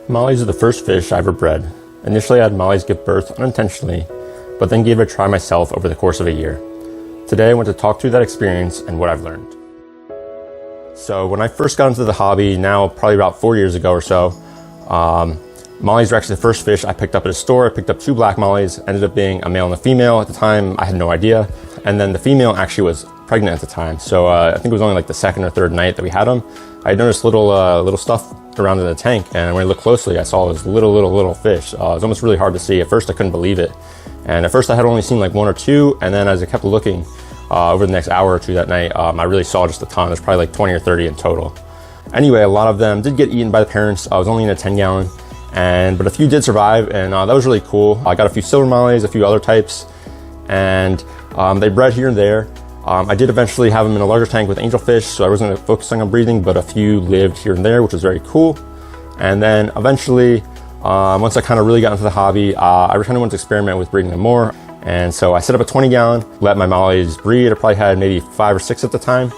Mollies are the first fish I ever bred. Initially I had mollies give birth unintentionally, but then gave it a try myself over the course of a year. Today I want to talk through that experience and what I've learned. So when I first got into the hobby, now probably about 4 years ago or so, mollies were actually the first fish I picked up at a store. I picked up 2 black mollies, ended up being a male and a female. At the time, I had no idea. And then the female actually was pregnant at the time. So I think it was only like the second or third night that we had them. I noticed little stuff around in the tank, and when I looked closely, I saw this little fish. It was almost really hard to see. At first, I couldn't believe it. And at first, I had only seen like 1 or 2, and then as I kept looking over the next hour or 2 that night, I really saw just a ton. There's probably like 20 or 30 in total. Anyway, a lot of them did get eaten by the parents. I was only in a 10-gallon, but a few did survive, and that was really cool. I got a few silver mollies, a few other types, and they bred here and there. I did eventually have them in a larger tank with angelfish, so I wasn't focusing on breeding, but a few lived here and there, which was very cool. And then eventually, once I kind of really got into the hobby, I kind of wanted to experiment with breeding them more. And so I set up a 20-gallon, let my mollies breed. I probably had maybe 5 or 6 at the time.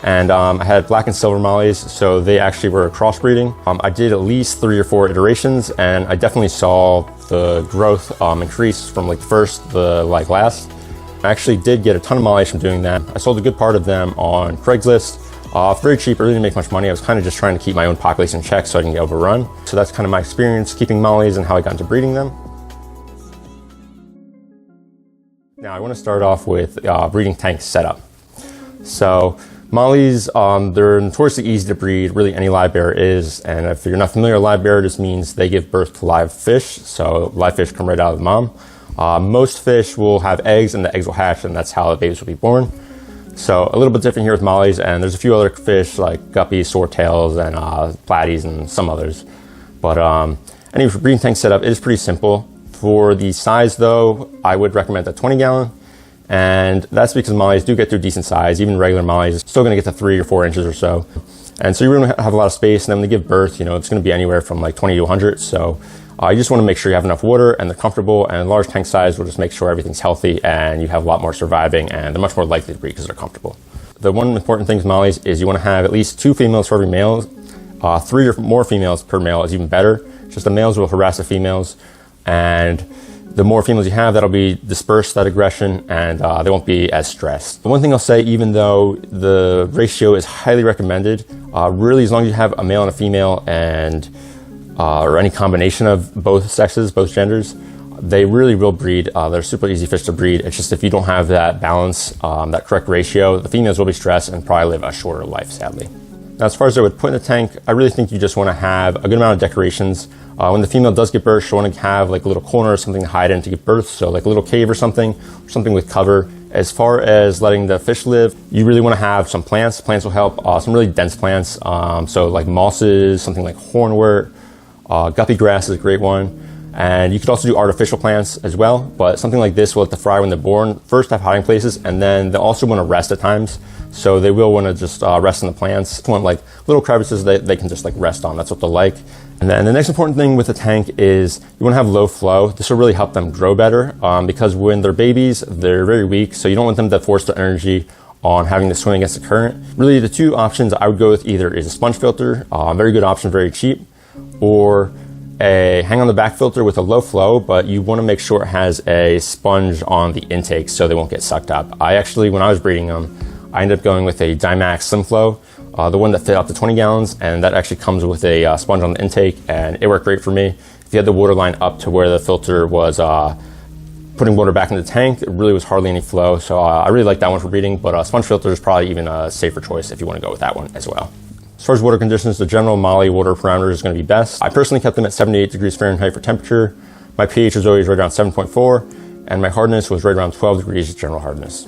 And I had black and silver mollies, so they actually were crossbreeding. I did at least 3 or 4 iterations, and I definitely saw the growth increase from like first to like last. I actually did get a ton of mollies from doing that. I sold a good part of them on Craigslist. Very cheap, I really didn't make much money. I was kind of just trying to keep my own population in check so I didn't get overrun. So that's kind of my experience keeping mollies and how I got into breeding them. Now I want to start off with breeding tank setup. So mollies, they're notoriously easy to breed, really any live bearer is. And if you're not familiar with live bearer, this means they give birth to live fish. So live fish come right out of the mom. Most fish will have eggs and the eggs will hatch, and that's how the babies will be born. So a little bit different here with mollies, and there's a few other fish like guppies, swordtails, and platies, and some others. But anyway, for breeding tank setup, it is pretty simple. For the size though, I would recommend a 20-gallon, and that's because mollies do get to a decent size. Even regular mollies are still gonna get to 3 or 4 inches or so. And so you really have a lot of space, and then when they give birth, you know, it's gonna be anywhere from like 20 to 100. So you just want to make sure you have enough water and they're comfortable, and large tank size will just make sure everything's healthy and you have a lot more surviving, and they're much more likely to breed because they're comfortable. The one important thing with mollies is you want to have at least 2 females for every male. 3 or more females per male is even better. Just the males will harass the females, and the more females you have, that'll be disperse that aggression, and they won't be as stressed. The one thing I'll say, even though the ratio is highly recommended, really as long as you have a male and a female, and or any combination of both sexes, both genders, they really will breed. They're super easy fish to breed. It's just if you don't have that balance, that correct ratio, the females will be stressed and probably live a shorter life, sadly. Now, as far as I would put in the tank, I really think you just want to have a good amount of decorations. When the female does give birth, she'll want to have like a little corner or something to hide in to give birth, so like a little cave or something with cover. As far as letting the fish live, you really want to have some plants. Plants will help, some really dense plants, so like mosses, something like hornwort. Guppy grass is a great one, and you could also do artificial plants as well, but something like this will let the fry when they're born first have hiding places, and then they also want to rest at times, so they will want to just rest in the plants. They want like little crevices that they can just like rest on. That's what they'll like. And then the next important thing with the tank is you want to have low flow. This will really help them grow better, because when they're babies, they're very weak, so you don't want them to force their energy on having to swim against the current. Really, the 2 options I would go with either is a sponge filter, very good option, very cheap, or a hang on the back filter with a low flow, but you want to make sure it has a sponge on the intake so they won't get sucked up. I actually, when I was breeding them, I ended up going with a Dimax Slim Flow, the one that fit up to 20 gallons, and that actually comes with a sponge on the intake, and it worked great for me. If you had the water line up to where the filter was putting water back in the tank, it really was hardly any flow, so I really like that one for breeding, but a sponge filter is probably even a safer choice if you want to go with that one as well. As far as water conditions, the general molly water parameter is going to be best. I personally kept them at 78 degrees Fahrenheit for temperature. My pH was always right around 7.4, and my hardness was right around 12 degrees general hardness.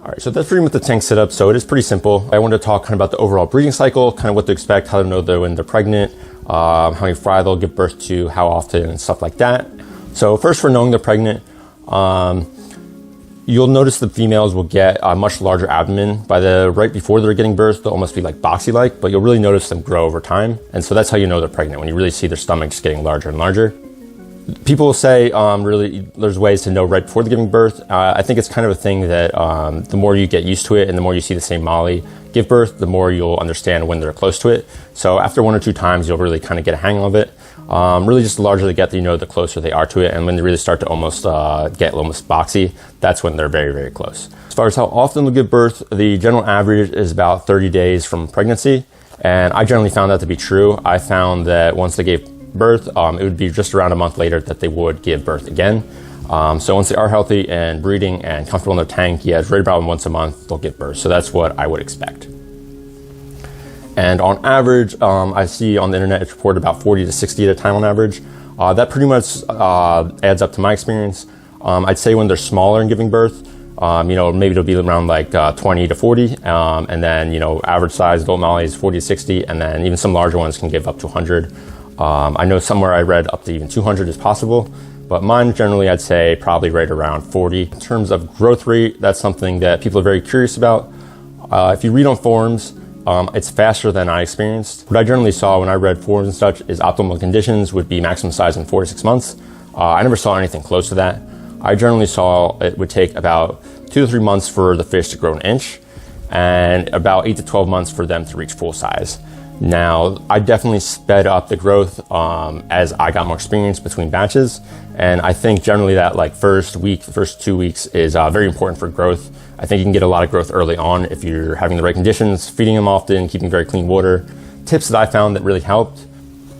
All right, so that's pretty much the tank setup. So it is pretty simple. I wanted to talk kind of about the overall breeding cycle, kind of what to expect, how to know when they're pregnant, how many fry they'll give birth to, how often, and stuff like that. So first, for knowing they're pregnant, you'll notice the females will get a much larger abdomen. Right before they're getting birth, they'll almost be like boxy-like, but you'll really notice them grow over time. And so that's how you know they're pregnant, when you really see their stomachs getting larger and larger. People will say really there's ways to know right before the giving birth. I think it's kind of a thing that the more you get used to it and the more you see the same Molly give birth, the more you'll understand when they're close to it. So after 1 or 2 times, you'll really kind of get a hang of it. Really just largely get the closer they are to it, and when they really start to almost get almost boxy, that's when they're very, very close. As far as how often they'll give birth, the general average is about 30 days from pregnancy, and I generally found that to be true. I found that once they gave birth, it would be just around a month later that they would give birth again. So once they are healthy and breeding and comfortable in their tank, yeah, it's right about once a month they'll give birth. So that's what I would expect. And on average, I see on the internet it's reported about 40 to 60 at a time on average. That pretty much adds up to my experience. I'd say when they're smaller and giving birth, maybe it'll be around like 20 to 40. And then, average size adult Mollies 40 to 60. And then even some larger ones can give up to 100. I know somewhere I read up to even 200 is possible, but mine generally I'd say probably right around 40. In terms of growth rate, that's something that people are very curious about. If you read on forums, it's faster than I experienced. What I generally saw when I read forums and such is optimal conditions would be maximum size in 4 to 6 months. I never saw anything close to that. I generally saw it would take about 2 to 3 months for the fish to grow an inch and about 8 to 12 months for them to reach full size. Now, I definitely sped up the growth as I got more experience between batches. And I think generally that first 2 weeks is very important for growth. I think you can get a lot of growth early on if you're having the right conditions, feeding them often, keeping very clean water. Tips that I found that really helped: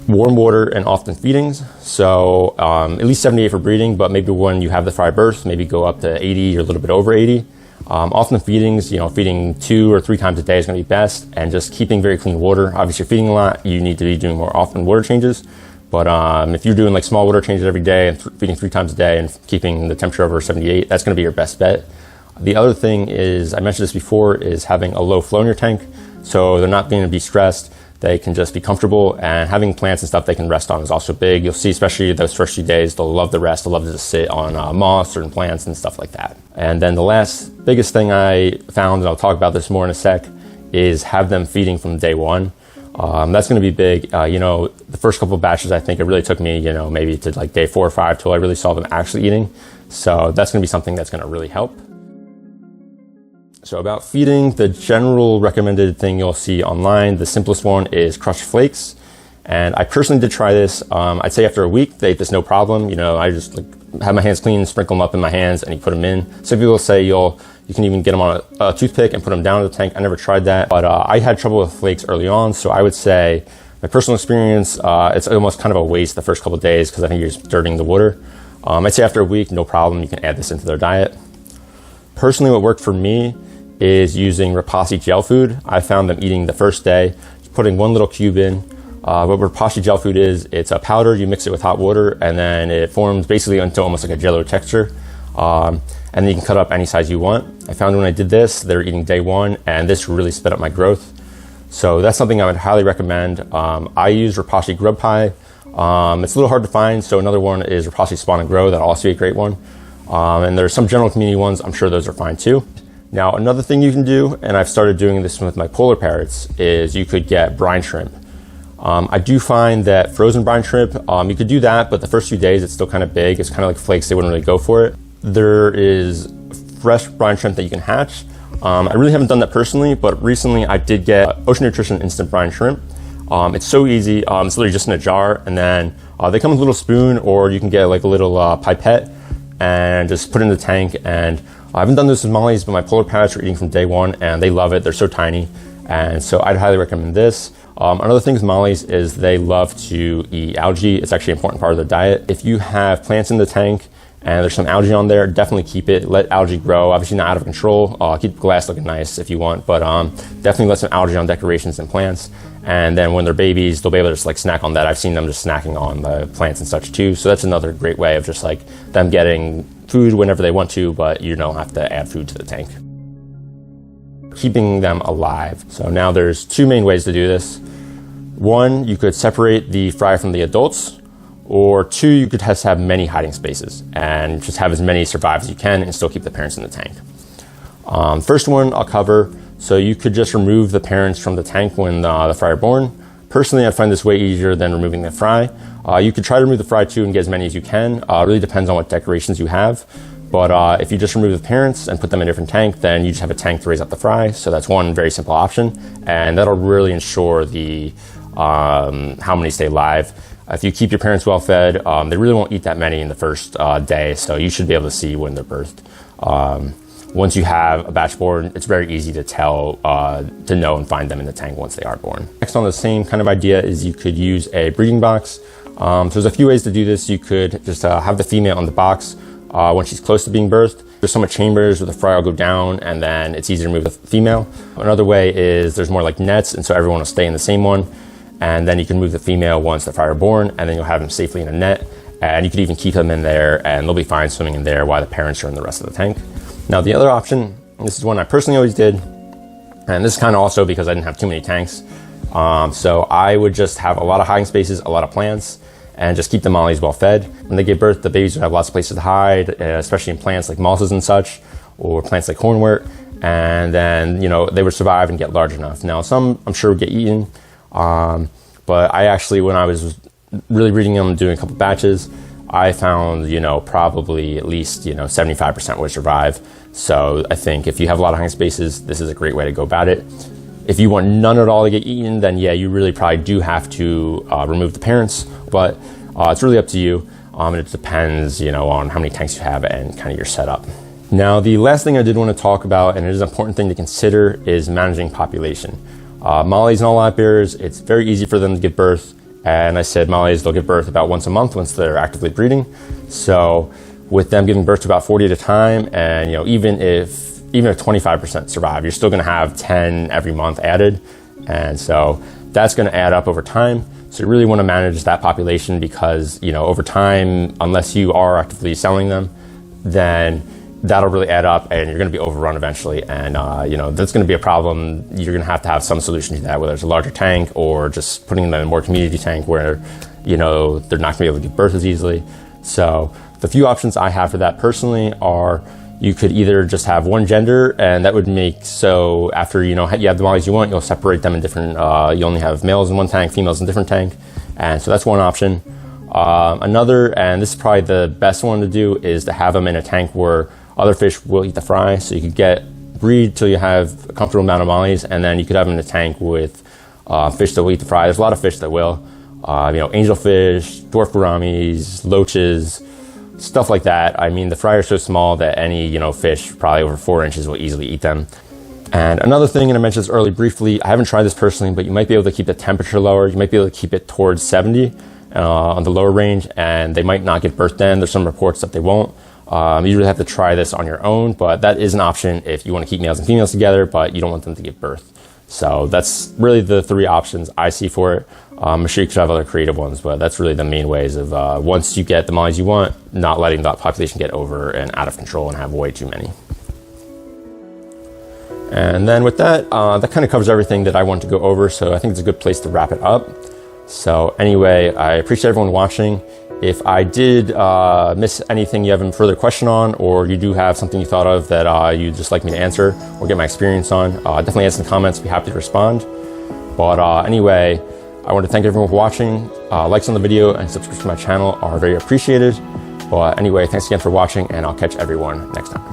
warm water and often feedings. So at least 78 for breeding, but maybe when you have the fry birth, maybe go up to 80 or a little bit over 80. Often feedings, feeding 2 or 3 times a day is going to be best, and just keeping very clean water. Obviously, if you're feeding a lot, you need to be doing more often water changes. But if you're doing small water changes every day and feeding 3 times a day and keeping the temperature over 78, that's going to be your best bet. The other thing is, I mentioned this before, is having a low flow in your tank. So they're not going to be stressed. They can just be comfortable, and having plants and stuff they can rest on is also big. You'll see, especially those first few days, they'll love the rest. They'll love to just sit on moss or plants and stuff like that. And then the last biggest thing I found, and I'll talk about this more in a sec, is have them feeding from day one. That's going to be big. The first couple of batches, I think it really took me, maybe to day 4 or 5 till I really saw them actually eating. So that's going to be something that's going to really help. So about feeding, the general recommended thing you'll see online, the simplest one is crushed flakes. And I personally did try this. I'd say after a week, they ate this no problem. I just have my hands clean, sprinkle them up in my hands, and you put them in. Some people say you can even get them on a toothpick and put them down in the tank. I never tried that, but I had trouble with flakes early on. So I would say my personal experience, it's almost kind of a waste the first couple of days because I think you're just dirtying the water. I'd say after a week, no problem. You can add this into their diet. Personally, what worked for me is using Rapashi gel food. I found them eating the first day, putting 1 little cube in. What Rapashi gel food is, it's a powder, you mix it with hot water, and then it forms basically into almost like a jello texture. And then you can cut up any size you want. I found when I did this, they're eating day 1, and this really sped up my growth. So that's something I would highly recommend. I use Rapashi grub pie. It's a little hard to find, so another one is Rapashi spawn and grow. That'll also be a great one. And there's some general community ones. I'm sure those are fine too. Now, another thing you can do, and I've started doing this with my polar parrots, is you could get brine shrimp. I do find that frozen brine shrimp, you could do that, but the first few days it's still kind of big. It's kind of like flakes. They wouldn't really go for it. There is fresh brine shrimp that you can hatch. I really haven't done that personally, but recently I did get Ocean Nutrition instant brine shrimp. It's so easy. It's literally just in a jar, and then they come with a little spoon, or you can get a little pipette and just put it in the tank. And I haven't done this with Mollies, but my polar parrots are eating from day 1, and they love it. They're so tiny, and so I'd highly recommend this. Another thing with Mollies is they love to eat algae. It's actually an important part of their diet. If you have plants in the tank and there's some algae on there, definitely keep it. Let algae grow. Obviously not out of control. Keep the glass looking nice if you want, but definitely let some algae on decorations and plants. And then when they're babies, they'll be able to just snack on that. I've seen them just snacking on the plants and such too. So that's another great way of just them getting food whenever they want to, but you don't have to add food to the tank. Keeping them alive. So now there's 2 main ways to do this. 1, you could separate the fry from the adults, or 2, you could just have many hiding spaces and just have as many survive as you can and still keep the parents in the tank. First one I'll cover. So you could just remove the parents from the tank when the fry are born. Personally, I find this way easier than removing the fry. You could try to remove the fry too and get as many as you can. It really depends on what decorations you have. But if you just remove the parents and put them in a different tank, then you just have a tank to raise up the fry. So that's one very simple option. And that'll really ensure the how many stay alive. If you keep your parents well fed, they really won't eat that many in the first day. So you should be able to see when they're birthed. Once you have a batch born, it's very easy to tell, to know and find them in the tank once they are born. Next on the same kind of idea is you could use a breeding box. So there's a few ways to do this. You could just have the female on the box when she's close to being birthed. There's so much chambers where the fry will go down and then it's easier to move the female. Another way is there's more like nets, and so everyone will stay in the same one. And then you can move the female once the fry are born, and then you'll have them safely in a net. And you could even keep them in there and they'll be fine swimming in there while the parents are in the rest of the tank. Now the other option, this is one I personally always did, and this is kind of also because I didn't have too many tanks. So I would just have a lot of hiding spaces, a lot of plants, and just keep the mollies well fed. When they give birth, the babies would have lots of places to hide, especially in plants like mosses and such, or plants like hornwort. And then, you know, they would survive and get large enough. Now some I'm sure would get eaten, but I actually, when I was really breeding them, doing a couple batches, I found, you know, probably at least, you know, 75% would survive. So I think if you have a lot of hiding spaces, this is a great way to go about it. If you want none at all to get eaten, then yeah, you really probably do have to remove the parents, but it's really up to you. And it depends, you know, on how many tanks you have and kind of your setup. Now, the last thing I did want to talk about, and it is an important thing to consider, is managing population. Mollies and all live bearers, it's very easy for them to give birth. And I said mollies, they'll give birth about once a month once they're actively breeding. So with them giving birth to about 40 at a time, and you know, even if 25% survive, you're still going to have 10 every month added. And so that's going to add up over time. So you really want to manage that population because, you know, over time, unless you are actively selling them, then that'll really add up and you're going to be overrun eventually. And, you know, that's going to be a problem. You're going to have some solution to that, whether it's a larger tank or just putting them in a more community tank where, you know, they're not going to be able to give birth as easily. So the few options I have for that personally are, you could either just have one gender, and that would make, so after, you know, you have the mollies you want, you'll separate them in different, you only have males in one tank, females in a different tank. And so that's one option. Another, and this is probably the best one to do, is to have them in a tank where other fish will eat the fry. So you could breed till you have a comfortable amount of mollies, and then you could have them in a tank with fish that will eat the fry. There's a lot of fish that will, you know, angelfish, dwarf gouramis, loaches, stuff like that. I mean, the fry are so small that any, you know, fish probably over 4 inches will easily eat them. And another thing, and I mentioned this early briefly, I haven't tried this personally, but you might be able to keep the temperature lower. You might be able to keep it towards 70 on the lower range, and they might not give birth then. There's some reports that they won't. You really have to try this on your own, but that is an option if you want to keep males and females together, but you don't want them to give birth. So that's really the 3 options I see for it. I'm sure you could have other creative ones, but that's really the main ways of once you get the mollies you want, not letting the population get over and out of control and have way too many. And then with that, that kind of covers everything that I want to go over. So I think it's a good place to wrap it up. So anyway, I appreciate everyone watching. If I did miss anything you have a further question on, or you do have something you thought of that you'd just like me to answer or get my experience on, definitely add some comments. I'd be happy to respond. But anyway, I want to thank everyone for watching. Likes on the video and subscription to my channel are very appreciated. But anyway, thanks again for watching, and I'll catch everyone next time.